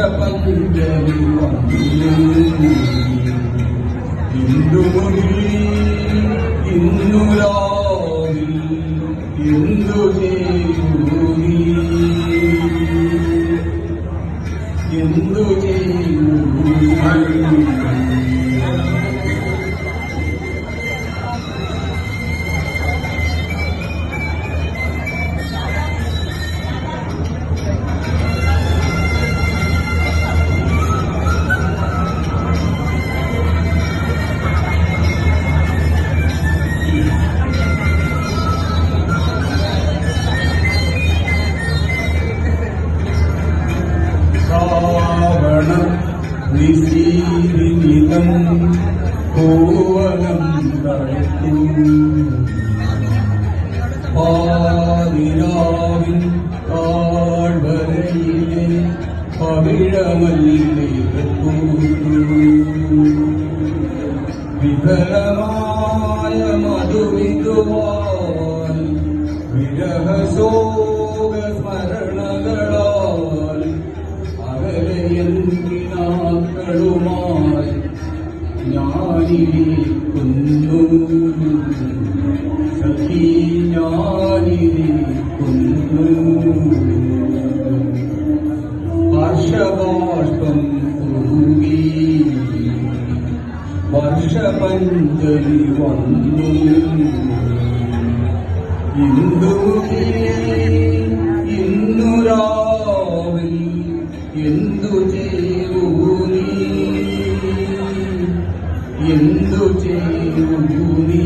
വർഷപഞ്ചമി ഇന്ദുമുടി ഇന്നുരാവിൽ എന്തു ചെയ്യൂരി എന്തു ചെയ്യൂരി നിശീലിതം കോവനം തഴക്കും പാതിരാവിൻ താഴ്വരയിലെ പവിഴമല്ലിപ്പൂ വിഫലമായ മധുവിധുവാൻ വിരഹശോക സ്മരണകളാൽ അകലയന്തിനാക്കളുമായി ഞാനിരിക്കുന്നു സഖി ഞാനിരിക്കുന്നു വർഷബാഷ്പം തൂകി വർഷപഞ്ചമി വന്നു ഇന്നുരാവിൽ എന്തു ചെയ്യൂനി എന്തു ചെയ്യൂനി